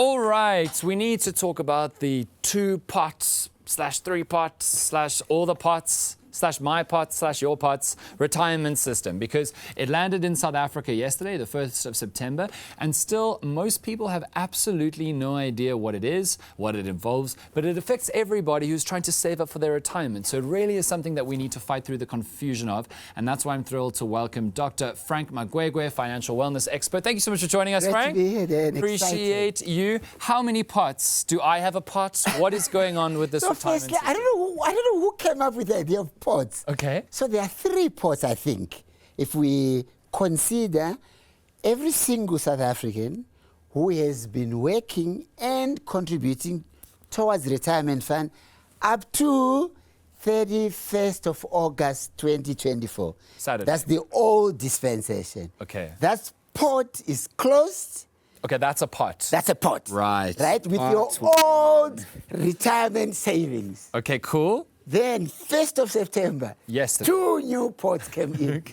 All right, we need to talk about the 2-pot/3-pot/ all the pots /my pots /your pots retirement system, because it landed in South Africa yesterday, the 1st of September, and still most people have absolutely no idea what it is, what it involves, but it affects everybody who's trying to save up for their retirement. So it really is something that we need to fight through the confusion of, and that's why I'm thrilled to welcome Dr. Frank Magwegwe, financial wellness expert. Thank you so much for joining us, Frank. Great to be here, Dan. Appreciate you. How many pots? Do I have a pot? What is going on with this retirement Firstly, system? I don't know who came up with the idea of pots. Okay. So there are 3 pots, I think, if we consider every single South African who has been working and contributing towards retirement fund up to 31st of August 2024. Saturday. That's the old dispensation. Okay. That pot is closed. Okay, that's a pot. That's a pot. Right. Right? With Pot. your old retirement savings. Okay, cool. Then, 1st of September, Yesterday. 2 new pots came in.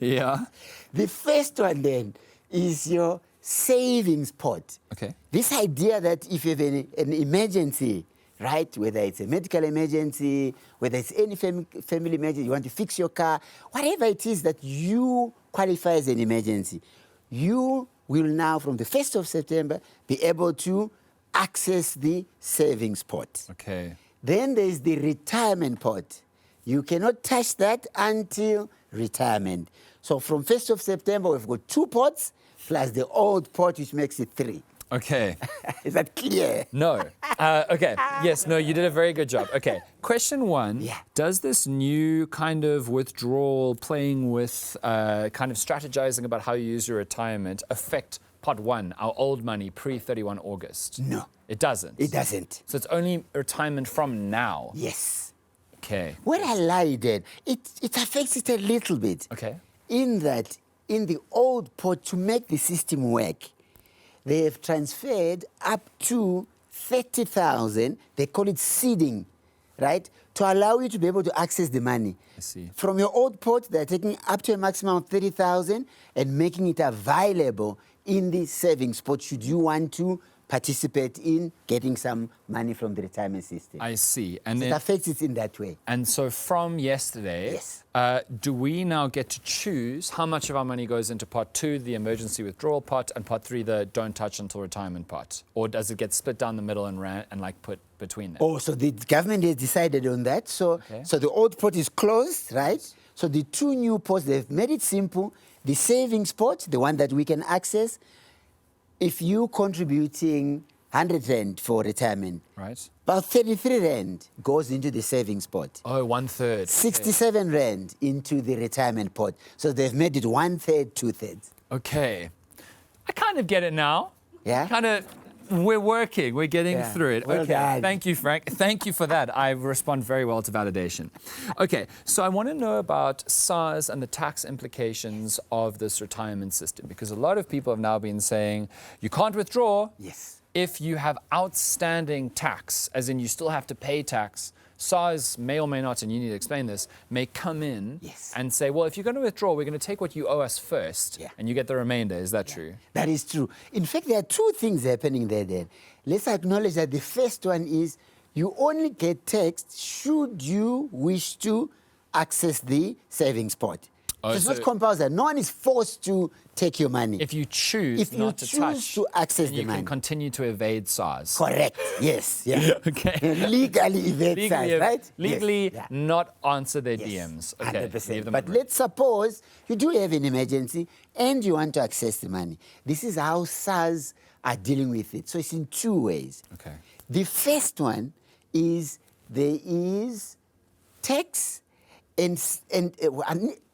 Yeah. The first one then is your savings pot. Okay. This idea that if you have an emergency, right, whether it's a medical emergency, whether it's any family emergency, you want to fix your car, whatever it is that you qualify as an emergency, you will now, from the 1st of September, be able to access the savings pot. Okay. Then there is the retirement pot. You cannot touch that until retirement. So from 1st of September, we've got 2 pots plus the old pot, which makes it 3. Okay. Is that clear? No. Okay. Yes, no, you did a very good job. Okay. Question 1. Yeah. Does this new kind of withdrawal, playing with, kind of strategizing about how you use your retirement affect pot 1, our old money, pre-31 August? No. It doesn't? It doesn't. So it's only retirement from now? Yes. Okay. When I lied, it affects it a little bit. Okay. In that, in the old pot, to make the system work, they have transferred up to 30,000, they call it seeding, right, to allow you to be able to access the money. I see. From your old pot, they're taking up to a maximum of 30,000 and making it available in the savings pot should you want to participate in getting some money from the retirement system. I see. And So it then, affects it in that way. and so from yesterday, Yes. do we now get to choose how much of our money goes into pot 2, the emergency withdrawal pot, and pot 3, the don't touch until retirement pot? Or does it get split down the middle and like put between them? Oh, so the government has decided on that. So, Okay. so the old pot is closed, right? So the 2 new pots, they've made it simple. The savings pot, the one that we can access, if you contributing 100 Rand for retirement, Right. about 33 Rand goes into the savings pot. Oh, 1/3. 67 Rand into the retirement pot. So they've made it 1/3, 2/3. Okay. I kind of get it now. Yeah? Kind of, we're working, we're getting Yeah. through it. Well Okay, done. thank you, Frank. Thank you for that. I respond very well to validation. Okay, so I want to know about SARS and the tax implications of this retirement system, because a lot of people have now been saying you can't withdraw Yes. if you have outstanding tax, as in you still have to pay tax. SARS may or may not, and you need to explain this, may come in Yes. and say, well, if you're going to withdraw, we're going to take what you owe us first, Yeah. and you get the remainder. Is that true? That is true. In fact, there are 2 things happening there then. Let's acknowledge that the first one is you only get taxed should you wish to access the savings pot. Oh, So it's so- not compulsory. No one is forced to take your money. If you choose If you not to choose touch, to access then the you money. can continue to evade SARS. Correct. Yes. Yeah. Okay. Legally evade Legally, SARS, right? legally Yes. Yeah. not answer their Yes, DMs. Okay, 100%. leave them But at let's suppose you do have an emergency and you want to access the money. This is how SARS are dealing with it. So it's in 2 ways. Okay. The first one is there is tax and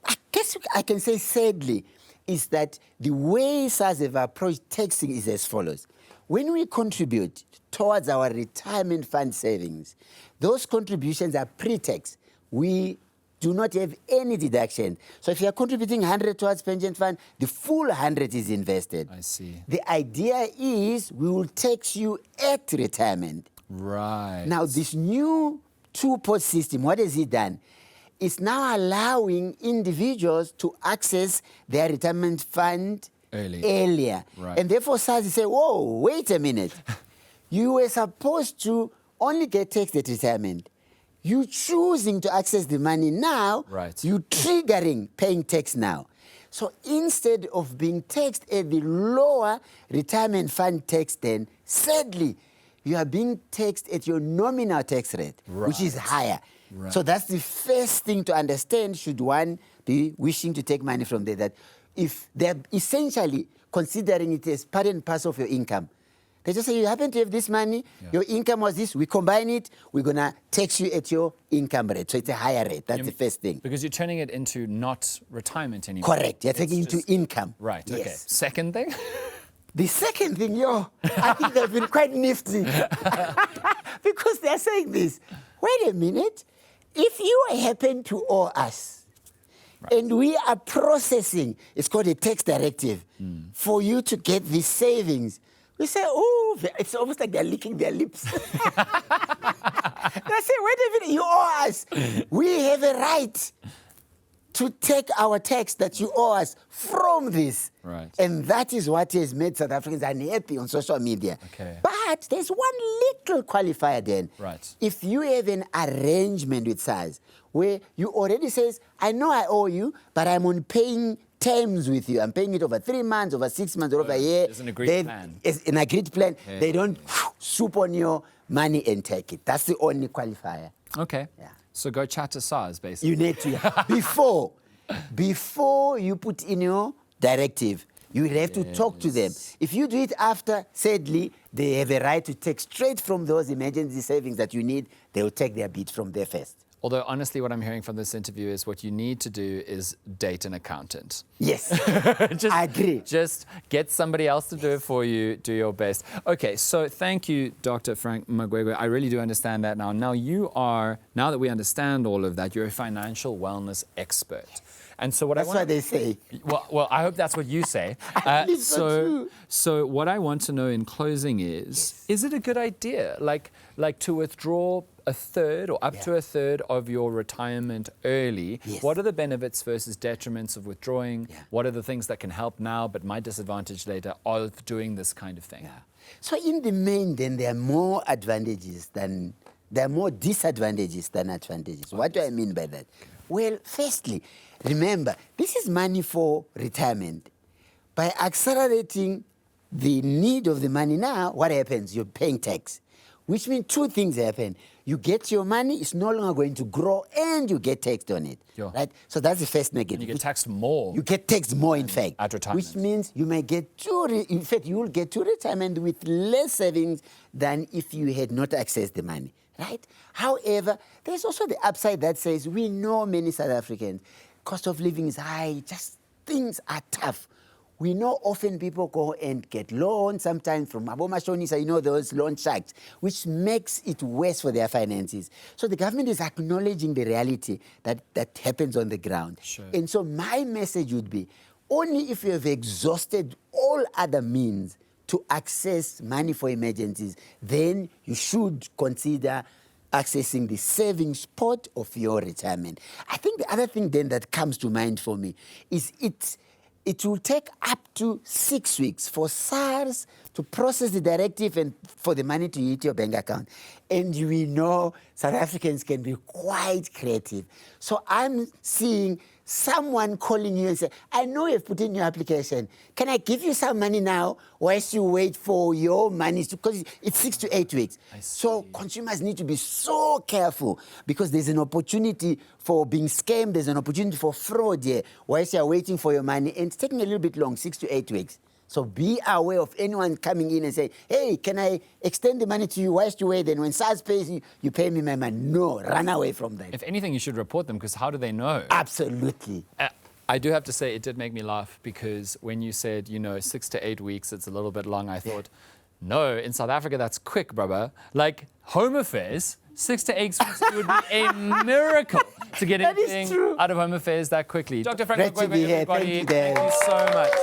I guess I can say sadly is that the way SARS have approached taxing is as follows. When we contribute towards our retirement fund savings, those contributions are pre-tax. We do not have any deduction. So if you are contributing 100 towards pension fund, the full 100 is invested. I see. The idea is we will tax you at retirement. Right. Now, this new 2-pot system, what has it done? It's now allowing individuals to access their retirement fund earlier. Right. And therefore SARS say, whoa, wait a minute. You were supposed to only get taxed at retirement. You choosing to access the money now, Right. you triggering paying tax now. So instead of being taxed at the lower retirement fund tax then, sadly, you are being taxed at your nominal tax rate, which is higher. Right. So that's the first thing to understand should one be wishing to take money from there, that if they're essentially considering it as part and parcel of your income. They just say, you happen to have this money, your income was this, we combine it, we're going to tax you at your income rate. So it's a higher rate. That's the first thing. Because you're turning it into not retirement anymore. Correct. You're taking it to income. Right, Yes. okay. Second thing? The second thing, I think they've been quite nifty. Because they're saying this. Wait a minute. If you happen to owe us, and we are processing, it's called a tax directive, for you to get these savings, we say, oh, it's almost like they're licking their lips. They say, wait a minute, you owe us. We have a right to take our tax that you owe us from this. Right. And that is what has made South Africans unhappy on social media. Okay. But there's one little qualifier then. Right. If you have an arrangement with SARS where you already says, I know I owe you, but I'm on paying terms with you. I'm paying it over 3 months, over 6 months, or over a year. There's an agreed plan. It's an agreed plan. Yeah. They don't swoop on your money and take it. That's the only qualifier. Okay. Yeah. So go chat to SARS, basically. You need to. Before you put in your directive, you have to talk to them. If you do it after, sadly, they have a right to take straight from those emergency savings that you need. They will take their bit from there first. Although, honestly, what I'm hearing from this interview is what you need to do is date an accountant. Yes, I agree. Just get somebody else to do it for you. Do your best. Okay, so thank you, Dr. Frank Magwegwe. I really do understand that now. Now that we understand all of that, you're a financial wellness expert. And so That's what they say. Well, I hope that's what you say. So what I want to know in closing is it a good idea, like to withdraw a third or up to a third of your retirement early? Yes. What are the benefits versus detriments of withdrawing? What are the things that can help now but might disadvantage later of doing this kind of thing? So in the main, then, there are more disadvantages than advantages. What do I mean by that? Well, firstly, remember, this is money for retirement. By accelerating the need of the money now, what happens? You're paying tax, which means two things happen. You get your money, it's no longer going to grow, and you get taxed on it. Right? So that's the first negative. And you get taxed more. You get taxed more, in fact. At retirement. Which means you may get in fact, you will get to retirement with less savings than if you had not accessed the money. Right? However, there's also the upside that says we know many South Africans, cost of living is high, just things are tough. We know often people go and get loans, sometimes from Abomashonisa, those loan sharks, which makes it worse for their finances. So the government is acknowledging the reality that happens on the ground. Sure. And so my message would be, only if you have exhausted all other means to access money for emergencies, then you should consider accessing the savings pot of your retirement. I think the other thing then that comes to mind for me is it will take up to 6 weeks for SARS to process the directive and for the money to hit your bank account. And we know South Africans can be quite creative. So I'm seeing someone calling you and say, I know you've put in your application. Can I give you some money now whilst you wait for your money? Because it's 6 to 8 weeks. So consumers need to be so careful because there's an opportunity for being scammed. There's an opportunity for fraud here whilst you're waiting for your money. And it's taking a little bit long, 6 to 8 weeks. So be aware of anyone coming in and say, hey, can I extend the money to you whilst you wait? Then when SARS pays you, you pay me my money. No, run away from that. If anything, you should report them because how do they know? Absolutely. I do have to say it did make me laugh because when you said, 6 to 8 weeks, it's a little bit long, I thought, no, in South Africa, that's quick, brother. Like Home Affairs, 6 to 8 weeks, it would be a miracle to get anything out of Home Affairs that quickly. Dr. Frank Magwegwe, everybody, thank you so much.